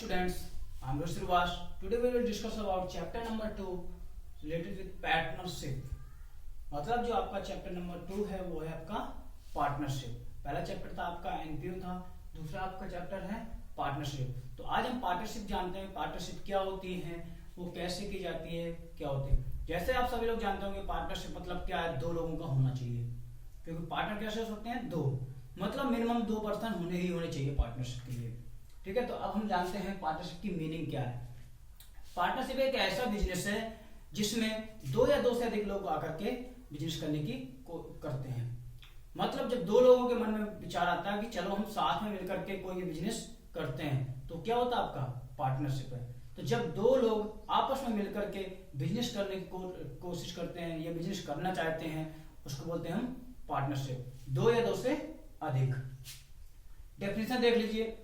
students, I'm Rohit Srivas. Today we will discuss about chapter number 2 related with partnership. मतलब जो आपका chapter number 2 है वो है आपका पार्टनरशिप। पहला चैप्टर था आपका एनपीओ था, दूसरा आपका चैप्टर है पार्टनरशिप। तो आज हम पार्टनरशिप जानते हैं, पार्टनरशिप क्या होती है, वो कैसे की जाती है, क्या होती है। जैसे आप सभी लोग जानते होंगे पार्टनरशिप मतलब क्या है, दो लोगों का होना चाहिए, क्योंकि पार्टनर कैसे हो सकते हैं, दो, मतलब मिनिमम 2 पर्सन होने चाहिए पार्टनरशिप के लिए। ठीक है, तो अब हम जानते हैं पार्टनरशिप की मीनिंग क्या है। पार्टनरशिप एक ऐसा बिजनेस है जिसमें 2 या 2 से अधिक लोग आकर के बिजनेस करने की करते हैं। मतलब जब 2 लोगों के मन में विचार आता है कि चलो हम साथ में मिलकर के कोई बिजनेस करते हैं, तो क्या होता है, आपका पार्टनरशिप है। तो जब 2 लोग आपस में मिलकर के बिजनेस करने की कोशिश करते हैं या बिजनेस करना चाहते हैं, उसको बोलते हैं हम पार्टनरशिप। 2 या 2 से अधिक। डेफिनेशन देख लीजिए,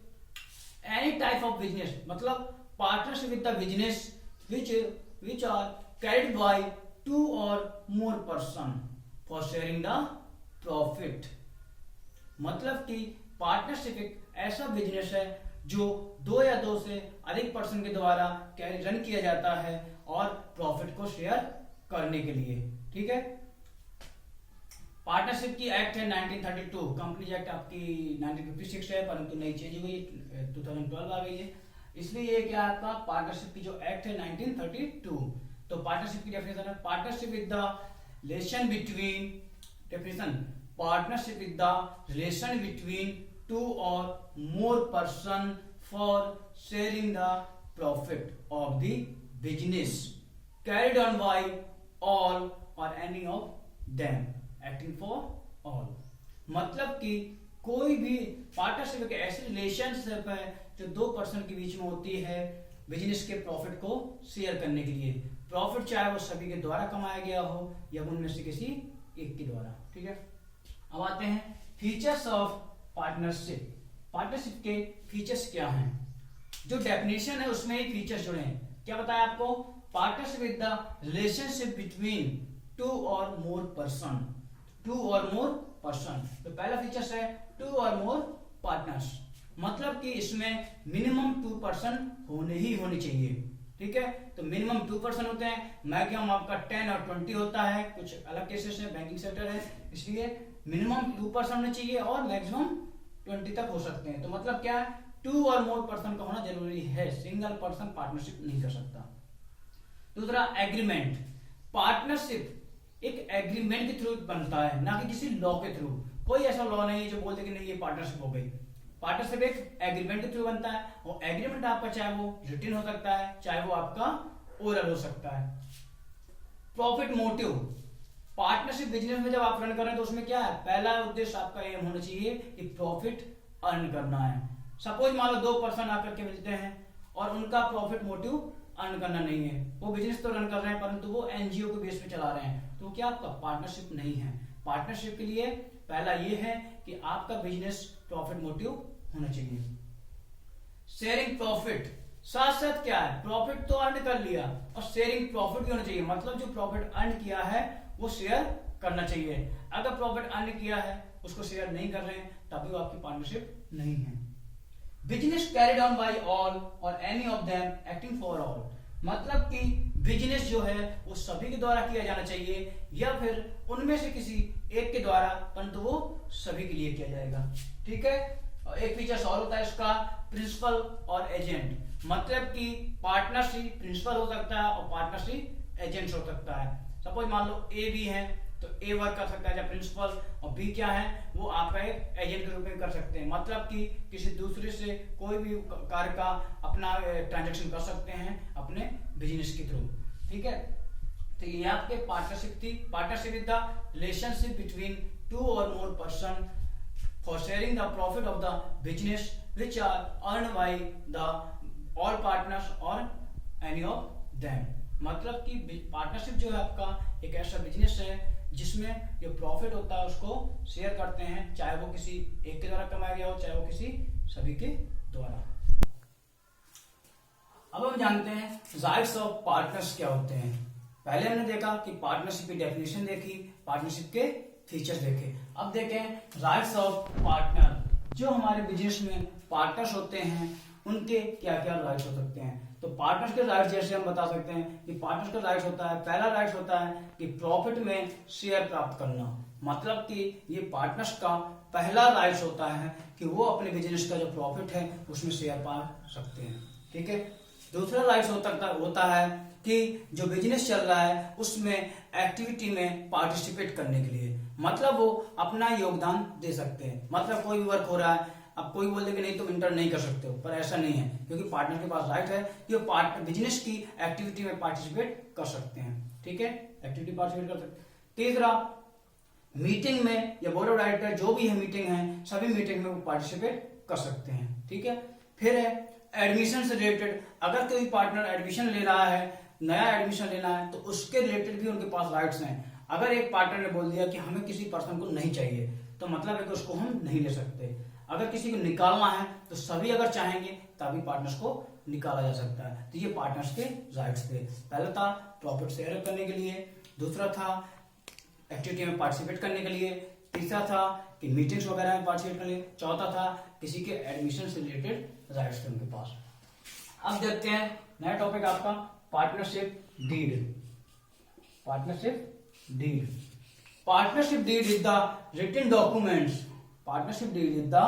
एनी टाइप ऑफ बिजनेस, मतलब partnership with the business which are carried by 2 or more person for sharing the profit। मतलब कि पार्टनरशिप एक ऐसा बिजनेस है जो 2 या 2 से अधिक पर्सन के द्वारा रन किया जाता है और प्रॉफिट को शेयर करने के लिए। ठीक है, पार्टनरशिप की एक्ट है 1932, कंपनीज एक्ट आपकी 1956 है, परंतु नई चेंज हुई 2012 आ गई है, इसलिए ये क्या आपका पार्टनरशिप की जो एक्ट है 1932। तो पार्टनरशिप की डेफिनेशन है, partnership with the relation between, definition, partnership with the relation between 2 और more person for sharing the profit of the business carried on by all और any of them acting for all. मतलब कि कोई भी partnership एक ऐसी relationship है जो 2 पर्सन के बीच में होती है बिजनेस के प्रॉफिट को शेयर करने के लिए। प्रॉफिट चाहे वो सभी के द्वारा कमाया गया हो या उनमें से किसी एक के द्वारा। ठीक है, अब आते हैं फीचर्स ऑफ पार्टनरशिप। पार्टनरशिप के फीचर्स क्या हैं, जो डेफिनेशन है उसमें ही फीचर्स जुड़े हैं। क्या बताया आपको, partnership with the relationship between 2 और मोर पर्सन, 2 और मोर पर्सन। तो पहला फीचर्स है 2 और मोर पार्टनर्स, मतलब कि इसमें मिनिमम 2 पर्सन होने चाहिए। ठीक है, तो मिनिमम 2 पर्सन होते हैं, मैक्सिमम आपका 10 और 20 होता है, कुछ अलग केसेस है, बैंकिंग सेक्टर है, इसलिए मिनिमम 2 पर्सन होने चाहिए और मैक्सिमम 20 तक हो सकते हैं। तो मतलब क्या है, 2 और मोर पर्सन का होना जरूरी है, सिंगल पर्सन पार्टनरशिप नहीं कर सकता। दूसरा एग्रीमेंट, पार्टनरशिप एक एग्रीमेंट के थ्रू बनता है, ना कि किसी लॉ के थ्रू। कोई ऐसा लॉ नहीं है जो बोलते कि नहीं ये पार्टनरशिप हो गई। पार्टनरशिप एक एग्रीमेंट के थ्रू बनता है, और एग्रीमेंट आपका चाहे वो रिटन हो सकता है, चाहे वो आपका ओरल हो सकता है। प्रॉफिट मोटिव, पार्टनरशिप बिजनेस में जब आप रन कर रहे हैं तो उसमें क्या है, पहला उद्देश्य आपका एम होना चाहिए कि प्रॉफिट अर्न करना है। सपोज मान लो 2 पर्सन आकर के मिलते हैं और उनका प्रॉफिट मोटिव अर्न करना नहीं है, वो बिजनेस तो रन कर रहे हैं परंतु वो एनजीओ के बेस पे चला रहे हैं, तो क्या आपका पार्टनरशिप नहीं है। पार्टनरशिप के लिए पहला ये है कि आपका बिजनेस प्रॉफिट मोटिव होना चाहिए। शेयरिंग प्रॉफिट, साथ साथ क्या है, प्रॉफिट तो अर्न कर लिया और शेयरिंग प्रॉफिट भी होना चाहिए, मतलब जो प्रॉफिट अर्न किया है वो शेयर करना चाहिए। अगर प्रॉफिट अर्न किया है उसको शेयर नहीं कर रहे हैं तभी वो आपकी पार्टनरशिप नहीं है। Business carried on by all और any of them acting for all, मतलब कि बिजनेस जो है वो सभी के द्वारा किया जाना चाहिए या फिर उनमें से किसी एक के द्वारा, परंतु वो सभी के लिए किया जाएगा। ठीक है, और एक फीचर और होता है इसका, प्रिंसिपल और एजेंट, मतलब कि पार्टनरशिप प्रिंसिपल हो सकता है और पार्टनरशिप एजेंट हो सकता है। सपोज मान लो ए बी है तो ए वर्क कर सकता है एज प्रिंसिपल और बी क्या है, वो आपका एक एजेंट के रूप में कर सकते हैं, मतलब कि किसी दूसरे से कोई भी कार्य का अपना ट्रांजैक्शन कर सकते हैं अपने बिजनेस के थ्रू। ठीक है, तो ये आपके पार्टनरशिप थी। Partnership with the relationship between 2 और more person for sharing the profit of the business which are earn by the all partners और एनी ऑफ देम, मतलब कि पार्टनरशिप जो है आपका एक ऐसा बिजनेस है जिसमें जो प्रॉफिट होता है उसको शेयर करते हैं, चाहे वो किसी एक के द्वारा कमाया गया हो चाहे वो किसी सभी के द्वारा। अब हम जानते हैं राइट्स ऑफ पार्टनर्स क्या होते हैं। पहले हमने देखा कि पार्टनरशिप की डेफिनेशन देखी, पार्टनरशिप के फीचर्स देखे। अब देखें राइट्स ऑफ पार्टनर, जो हमारे बिजनेस में पार्टनर्स होते हैं उनके क्या क्या राइट्स हो सकते हैं। तो पार्टनर्स के राइट्स जैसे हम बता सकते हैं कि पार्टनर्स का राइट्स होता है, पहला राइट्स होता है कि प्रॉफिट में शेयर प्राप्त करना, मतलब कि ये पार्टनर्स का पहला राइट्स होता है कि वो अपने बिजनेस का जो प्रॉफिट है उसमें शेयर पा सकते हैं। ठीक है। दूसरा राइट्स होता है कि जो बिजनेस चल रहा है उसमें एक्टिविटी में पार्टिसिपेट करने के लिए, मतलब वो अपना योगदान दे सकते हैं। मतलब कोई भी वर्क हो रहा है, अब कोई बोल दे कि नहीं तुम इंटर नहीं कर सकते हो, पर ऐसा नहीं है, क्योंकि पार्टनर के पास राइट है कि वो बिजनेस की एक्टिविटी में पार्टिसिपेट कर सकते हैं। ठीक है, एक्टिविटी पार्टिसिपेट कर सकते हैं। तीसरा, मीटिंग में या बोर्ड ऑफ डायरेक्टर जो भी है मीटिंग है, सभी मीटिंग में वो पार्टिसिपेट कर सकते हैं। ठीक है। फिर है एडमिशन से रिलेटेड, अगर कोई पार्टनर एडमिशन ले रहा है, नया एडमिशन लेना है, तो उसके रिलेटेड भी उनके पास राइट्स हैं। अगर एक पार्टनर ने बोल दिया कि हमें किसी पर्सन को नहीं चाहिए, तो मतलब है कि उसको हम नहीं ले सकते। अगर किसी को निकालना है तो सभी अगर चाहेंगे तभी पार्टनर्स को निकाला जा सकता है। तो ये पार्टनर्स के राइट्स थे। पहला था प्रॉफिट शेयर करने के लिए, दूसरा था एक्टिविटी में पार्टिसिपेट करने के लिए, तीसरा था कि मीटिंग्स वगैरह में पार्टिसिपेट करने के लिए, चौथा था किसी के एडमिशन से रिलेटेड राइट्स थे उनके पास। अब देखते हैं नया टॉपिक आपका partnership deed. Partnership deed is the written documents. Partnership deed is the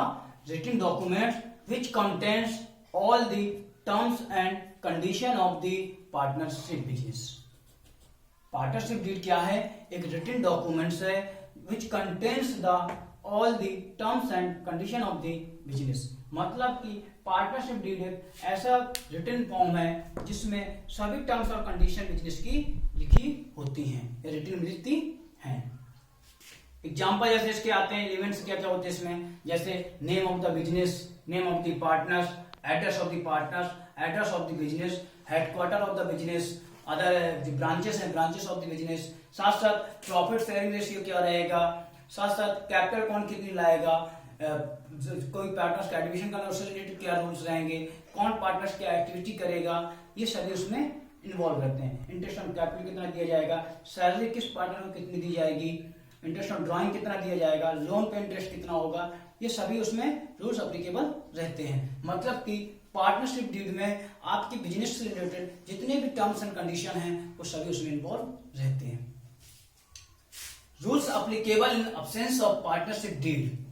written document which contains all the terms and condition of the partnership business. Partnership deed क्या है? एक written documents है which contains the all the terms and condition of the business. मतलब कि partnership deed एक ऐसा written form है जिसमें सभी टर्म्स और कंडीशन बिजनेस की लिखी होती हैं या रिटन मिलती हैं। एग्जाम्पल जैसे इसके आते हैं, एलिमेंट्स क्या क्या होते हैं इसमें, जैसे name of the business, name of the partners, address of the partners, address of the business, headquarter of the business, other जो ब्रांचेस हैं ब्रांचेस ऑफ द बिजनेस, साथ साथ प्रॉफिट शेयरिंग रेशियो क्या रहेगा, साथ साथ कैपिटल कौन कितनी लाएगा, कोई पार्टनर्स का एडमिशन करना उससे रिलेटेड क्या रूल्स रहेंगे, कौन पार्टनर्स क्या एक्टिविटी करेगा, ये सभी उसमें इन्वॉल्व रहते हैं। इंटरेस्ट ऑन कैपिटल कितना दिया जाएगा, सैलरी किस पार्टनर को कितनी दी जाएगी, इंटरेस्ट ऑन ड्राइंग कितना दिया जाएगा, लोन पे इंटरेस्ट कितना होगा, ये सभी उसमें रूल्स एप्लीकेबल रहते हैं। मतलब कि पार्टनरशिप डीड में आपकी बिजनेस से रिलेटेड जितने भी टर्म्स एंड कंडीशन हैं वो सभी उसमें इन्वॉल्व रहते हैं। Rules applicable in absence of partnership deed,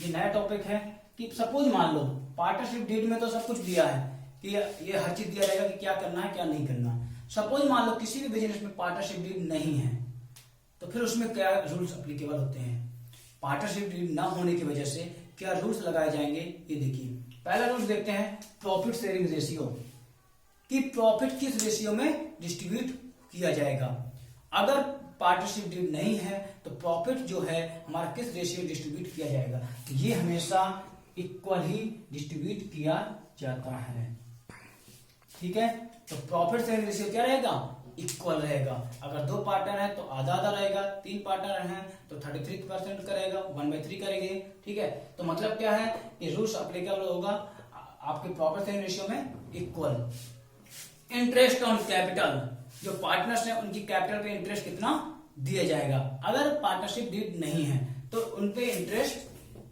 ये नया टॉपिक है कि सपोज मान लो पार्टनरशिप डीड में तो सब कुछ दिया है कि ये हर चीज दिया रहेगा कि क्या करना है क्या नहीं करना। सपोज मान लो किसी भी बिजनेस में पार्टनरशिप डीड नहीं है, तो फिर उसमें क्या रूल्स एप्लीकेबल होते हैं। पार्टनरशिप डीड ना होने की वजह से क्या रूल्स लगाए जाएंगे, ये देखिए। पहला रूल्स देखते हैं प्रॉफिट शेयरिंग रेशियो, कि प्रॉफिट किस रेशियो में डिस्ट्रीब्यूट किया जाएगा। अगर पार्टनरशिप डीड नहीं है तो प्रॉफिट जो है हमारा किस रेशियो डिस्ट्रीब्यूट किया जाएगा, ये हमेशा इक्वल ही डिस्ट्रीब्यूट किया जाता है। ठीक है, तो प्रॉफिट शेयरिंग रेशियो क्या रहेगा, इक्वल रहेगा। अगर 2 पार्टनर है तो आधा आधा रहेगा, 3 पार्टनर हैं तो 33% करेगा, 1/3 करेंगे। ठीक है, तो मतलब क्या है, ये रूल्स एप्लीकेबल होगा आपके प्रॉफिट शेयरिंग रेशियो में इक्वल। इंटरेस्ट ऑन कैपिटल, जो पार्टनर्स हैं उनकी कैपिटल पे इंटरेस्ट कितना दिया जाएगा। अगर पार्टनरशिप डीड नहीं है तो उनपे इंटरेस्ट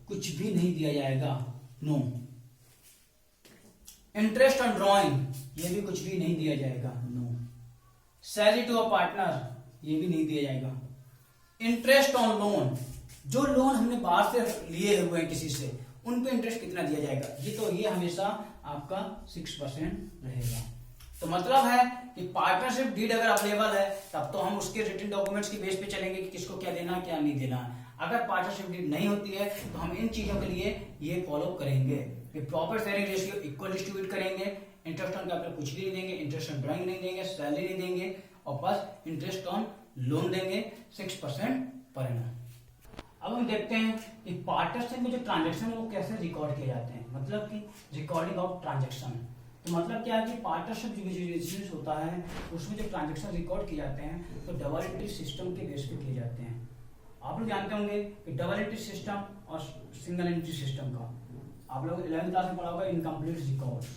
कुछ भी नहीं दिया जाएगा, नो। इंटरेस्ट ऑन ड्रॉइंग, ये भी कुछ भी नहीं दिया जाएगा, no. Salary to a partner, ये भी नहीं दिया जाएगा। इंटरेस्ट ऑन लोन, जो लोन हमने बाहर से लिए हुए हैं किसी से, उन पे इंटरेस्ट कितना दिया जाएगा, ये हमेशा आपका 6% रहेगा। तो मतलब है कि पार्टनरशिप डीड अगर अवेलेबल है तब तो हम उसके रिटन डॉक्यूमेंट्स की बेस पे चलेंगे कि किसको क्या देना क्या नहीं देना। अगर पार्टनरशिप डीड नहीं होती है तो हम इन चीजों के लिए ये फॉलो करेंगे कि profit sharing ratio equal distribute करेंगे, इंटरेस्ट ऑन कैपिटल कुछ भी नहीं देंगे, इंटरेस्ट ऑन ड्राइंग नहीं देंगे, सैलरी नहीं देंगे, और बस इंटरेस्ट ऑन लोन देंगे 6% पर एनम। अब हम देखते हैं कि पार्टनरशिप में जो ट्रांजेक्शन है वो कैसे रिकॉर्ड किए जाते हैं, मतलब कि रिकॉर्डिंग ऑफ ट्रांजेक्शन। तो मतलब क्या है कि पार्टनरशिप जो बिजनेस होता है उसमें जो ट्रांजेक्शन रिकॉर्ड किए जाते हैं तो डबल एंट्री सिस्टम के बेस पे किए जाते हैं। आप लोग जानते होंगे कि डबल एंट्री सिस्टम और सिंगल एंट्री सिस्टम का आप लोग 11वीं क्लास में पढ़ा होगा इनकम्प्लीट रिकॉर्ड्स।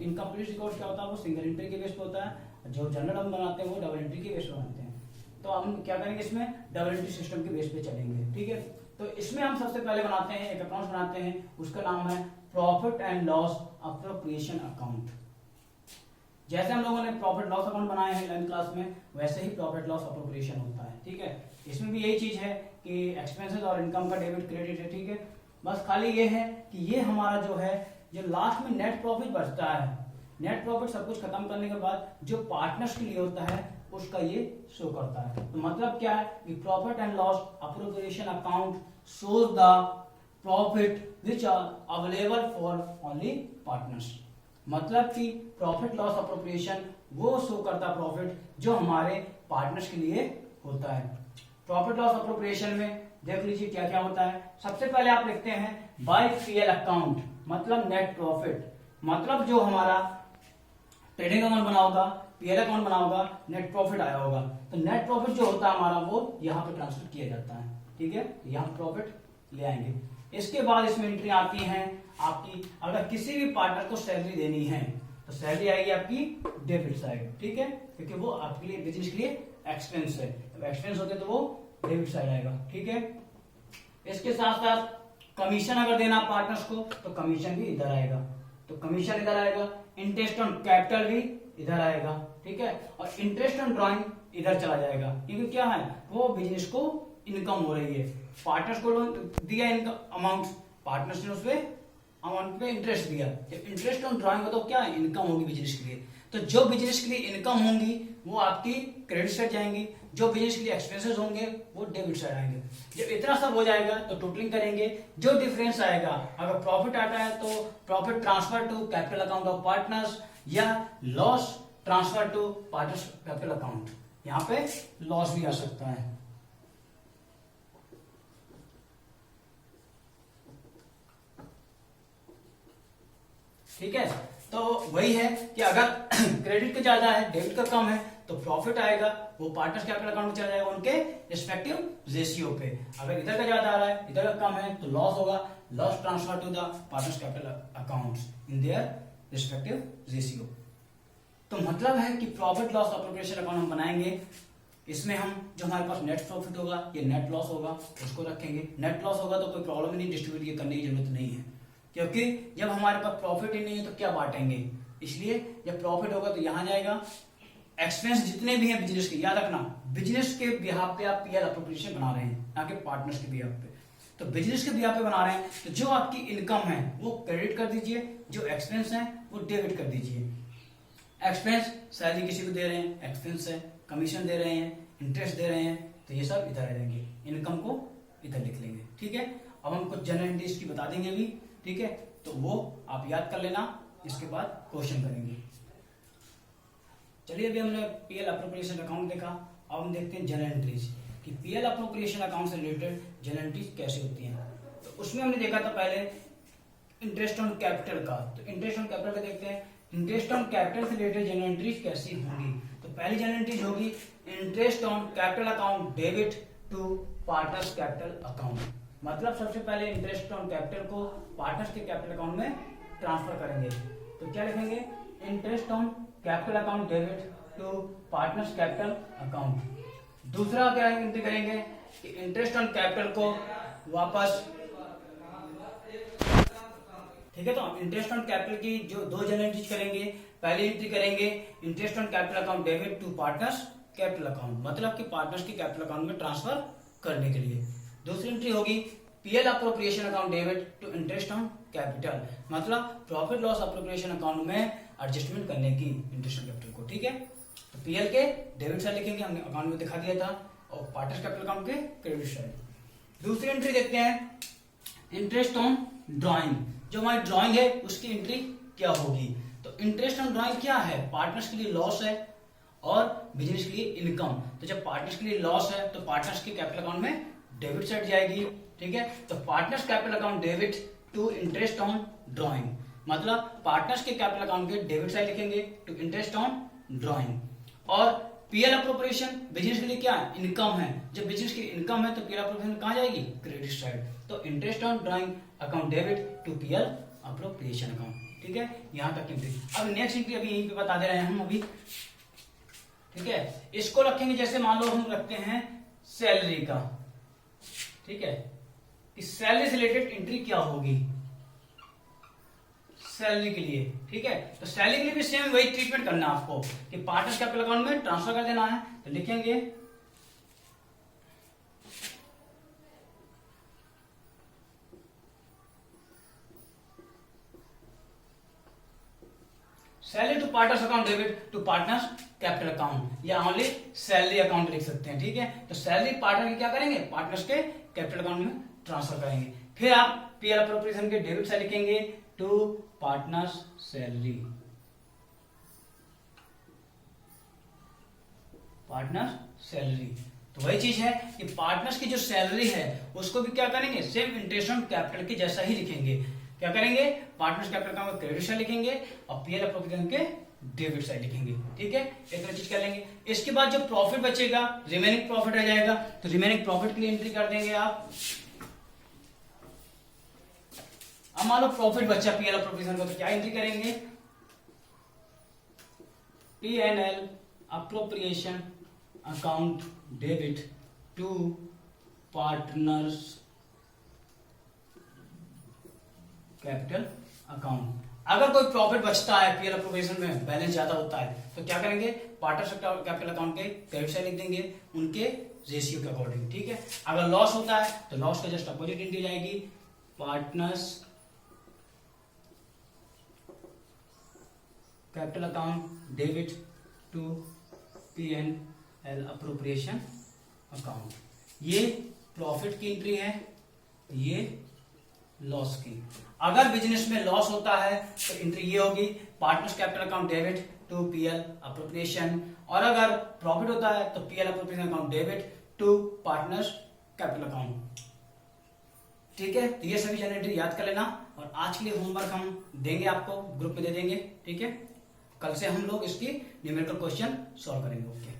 इनकम्प्लीट रिकॉर्ड क्या होता है, वो सिंगल एंट्री के बेस पे होता है, जो जनरल हम बनाते हैं वो डबल एंट्री के बेस पे बनाते हैं। तो हम क्या करेंगे, इसमें डबल एंट्री सिस्टम के बेस पे चलेंगे। ठीक है, तो इसमें हम सबसे पहले बनाते हैं एक अकाउंट बनाते हैं, उसका नाम है profit and loss appropriation account. जैसे हम लोगों ने प्रॉफिट लॉस अकाउंट बनाए हैं 11th क्लास में, वैसे ही प्रॉफिट लॉस अप्रोप्रिएशन होता है। ठीक है, इसमें भी यही चीज है कि एक्सपेंसेस और इनकम का डेबिट क्रेडिट है। ठीक है, बस खाली ये है कि ये हमारा जो है, जो लास्ट में नेट प्रॉफिट बचता है, नेट प्रॉफिट सब कुछ खत्म करने के बाद जो पार्टनर्स के लिए होता है उसका ये शो करता है। तो मतलब क्या है कि profit and loss appropriation account shows the profit which are available for only partners. मतलब कि प्रॉफिट लॉस अप्रोप्रिएशन वो शो करता प्रॉफिट जो हमारे पार्टनर्स के लिए होता है। प्रॉफिट लॉस अप्रोप्रिएशन में देख लीजिए क्या क्या होता है। सबसे पहले आप लिखते हैं बाय पीएल अकाउंट, मतलब नेट प्रॉफिट, मतलब जो हमारा ट्रेडिंग अकाउंट बना होगा, पीएल अकाउंट बना होगा, नेट प्रॉफिट आया होगा, तो नेट प्रॉफिट जो होता है हमारा वो यहाँ पे ट्रांसफर किया जाता है। ठीक है, यहाँ प्रॉफिट ले आएंगे। इसके बाद इसमें एंट्री आती है आपकी, अगर किसी भी पार्टनर को सैलरी देनी है तो सैलरी आएगी आपकी डेबिट साइड। ठीक है, क्योंकि वो आपके लिए बिजनेस के लिए एक्सपेंस है, तो एक्सपेंस होते तो वो डेबिट साइड आएगा। ठीक है, इसके साथ साथ कमीशन अगर देना पार्टनर्स को तो कमीशन भी इधर आएगा, तो कमीशन इधर आएगा। इंटरेस्ट ऑन कैपिटल भी इधर आएगा। ठीक है, और इंटरेस्ट ऑन ड्राइंग इधर चला जाएगा, क्योंकि क्या है वो बिजनेस को इनकम हो रही है, पार्टनर्स को लोन दिया इनकम अमाउंट, पार्टनर्स ने उसपे अमाउंट पे इंटरेस्ट दिया। जब इंटरेस्ट ऑन ड्राइंग हो तो क्या है इनकम होगी बिजनेस के लिए, तो जो बिजनेस के लिए इनकम होंगी वो आपकी क्रेडिट साइड जाएंगी, जो बिजनेस के लिए एक्सपेंसेस होंगे वो डेबिट साइड आएंगे। जब इतना सब हो जाएगा तो टोटलिंग करेंगे, जो डिफरेंस आएगा, अगर प्रॉफिट आता है तो profit transfer to capital account of partners या loss transfer to partners capital account, यहाँ पे लॉस भी आ सकता है। ठीक है, तो वही है कि अगर क्रेडिट का ज्यादा है, डेबिट का कम है, तो प्रॉफिट आएगा वो पार्टनर्स कैपिटल अकाउंट में चला जाएगा उनके रिस्पेक्टिव रेशियो पे। अगर इधर का ज्यादा आ रहा है, इधर का कम है, तो लॉस होगा, loss transfer to the partners capital accounts in their respective ratio. तो मतलब है कि प्रॉफिट लॉस अप्रोप्रिएशन अकाउंट हम बनाएंगे, इसमें हम जो हमारे पास नेट प्रॉफिट होगा या नेट लॉस होगा उसको रखेंगे। नेट लॉस होगा तो कोई प्रॉब्लम नहीं, डिस्ट्रीब्यूट ये करने की जरूरत नहीं है, क्योंकि जब हमारे पास प्रॉफिट ही नहीं है तो क्या बांटेंगे, इसलिए जब प्रॉफिट होगा तो यहां जाएगा। एक्सपेंस जितने भी हैं बिजनेस के, याद रखना बिजनेस के बिहाफ पे आप पीएल अप्रोप्रिएशन बना रहे हैं, ना कि पार्टनर्स के बिहाफ पे। तो बिजनेस के बिहाफ पे बना रहे हैं तो जो आपकी इनकम है वो क्रेडिट कर दीजिए, जो एक्सपेंस है वो डेबिट कर दीजिए। एक्सपेंस सैलरी किसी को दे रहे हैं, एक्सपेंस है, कमीशन दे रहे हैं, इंटरेस्ट दे रहे हैं, तो ये सब इधर आ जाएंगे, इनकम को इधर लिख लेंगे। ठीक है, अब हम कुछ जनरल एंट्रीज की बता देंगे अभी। ठीक है, तो वो आप याद कर लेना, इसके बाद क्वेश्चन करेंगे। चलिए, अभी हमने पीएल अप्रोप्रिएशन अकाउंट देखा, अब हम देखते हैं जनरल एंट्रीज कि पीएल अप्रोप्रिएशन अकाउंट से रिलेटेड जनरल एंट्रीज कैसे होती हैं। तो उसमें हमने देखा था पहले इंटरेस्ट ऑन कैपिटल का, तो इंटरेस्ट ऑन कैपिटल का देखते हैं। इंटरेस्ट ऑन कैपिटल से रिलेटेड जनरल एंट्रीज कैसी होंगी, तो पहली जनरल एंट्रीज होगी interest on capital account debit to partners capital account. मतलब सबसे पहले इंटरेस्ट ऑन कैपिटल को पार्टनर्स के कैपिटल अकाउंट में ट्रांसफर करेंगे, तो क्या लिखेंगे, interest on capital account debit to partners capital account. दूसरा क्या एंट्री करेंगे कि इंटरेस्ट ऑन कैपिटल को वापस, ठीक है, तो इंटरेस्ट ऑन कैपिटल की जो दो जनरल एंट्रीज करेंगे, पहली एंट्री करेंगे interest on capital account debit to partners capital account, मतलब कि पार्टनर्स के कैपिटल अकाउंट में ट्रांसफर करने के लिए। दूसरी एंट्री होगी PL appropriation account debit to interest on capital, मतलब प्रॉफिट लॉस अप्रोप्रिएशन अकाउंट में एडजस्टमेंट करने की इंटरेस्ट ऑन कैपिटल को। ठीक है, तो पीएल के डेबिट साइड लिखेंगे, हमने अकाउंट में दिखा दिया था, और पार्टनर्स कैपिटल अकाउंट के क्रेडिट साइड। दूसरी एंट्री देखते हैं इंटरेस्ट ऑन ड्राइंग, जो हमारी ड्राइंग है उसकी एंट्री क्या होगी। तो इंटरेस्ट ऑन ड्राइंग क्या है, पार्टनर्स के लिए लॉस है और बिजनेस के लिए इनकम। तो जब पार्टनर्स के लिए लॉस है तो पार्टनर्स के कैपिटल अकाउंट में डेबिट साइड जाएगी। ठीक है, तो partners capital account debit to interest on drawing, मतलब पार्टनर्स के कैपिटल अकाउंट के डेबिट साइड लिखेंगे टू इंटरेस्ट ऑन ड्राइंग। और पीएल अप्रोप्रिएशन बिजनेस के लिए क्या है, इनकम है, जब बिजनेस की इनकम है तो पीएल अप्रोप्रिएशन कहां जाएगी, क्रेडिट साइड, तो interest on drawing account debit to PL appropriation account. ठीक है, यहां तक एंट्री। अब नेक्स्ट एंट्री अभी यहीं पे बता दे रहे हैं हम अभी। ठीक है, इसको रखेंगे जैसे मान लो हम रखते हैं सैलरी का। ठीक है, इस सैलरी से रिलेटेड एंट्री क्या होगी, सैलरी के लिए, ठीक है। तो सैलरी के लिए भी सेम वही ट्रीटमेंट करना है आपको कि पार्टनर्स कैपिटल अकाउंट में ट्रांसफर कर देना है। तो लिखेंगे salary to partners account debit to partners capital account, या ओनली सैलरी अकाउंट लिख सकते हैं, ठीक है। तो सैलरी पार्टनर की क्या करेंगे, पार्टनर्स के कैपिटल अकाउंट में ट्रांसफर करेंगे। फिर आप पीएल अप्रोप्रिएशन के डेबिट साइड लिखेंगे to partners salary, partner salary. तो वही चीज है कि पार्टनर्स की जो सैलरी है उसको भी क्या करेंगे, सेम इंटरेस्ट ऑन कैपिटल के जैसा ही लिखेंगे। क्या करेंगे, partners capital account credit side लिखेंगे और पीएल अप्रोप्रिएशन के डेबिट साइड लिखेंगे, ठीक है। इतना चीज कर लेंगे। इसके बाद जो प्रॉफिट बचेगा, रिमेनिंग प्रॉफिट रह जाएगा, तो रिमेनिंग प्रॉफिट के लिए एंट्री कर देंगे आप। अब मान लो प्रॉफिट बचा पीएल अप्रोप्रिएशन का, तो क्या एंट्री करेंगे, PNL appropriation account debit to partners capital account. अगर कोई प्रॉफिट बचता है पीएल अप्रोप्रिएशन में, बैलेंस ज्यादा होता है, तो क्या करेंगे, पार्टनर्स कैपिटल अकाउंट के क्रेडिट साइड लिख देंगे उनके रेशियो के अकॉर्डिंग, ठीक है। अगर लॉस होता है तो लॉस का जस्ट अपोजिट एंट्री जाएगी, partners capital account debit to PNL appropriation account. ये प्रॉफिट की एंट्री है, ये लॉस की। अगर बिजनेस में लॉस होता है तो एंट्री ये होगी, partners capital account debit to PL appropriation, और अगर प्रॉफिट होता है तो PL appropriation account debit to partners capital account, ठीक है। तो ये सभी जनरल एंट्री याद कर लेना, और आज के लिए होमवर्क हम देंगे आपको, ग्रुप में दे देंगे, ठीक है। कल से हम लोग इसकी न्यूमेरिकल क्वेश्चन सॉल्व करेंगे, ओके।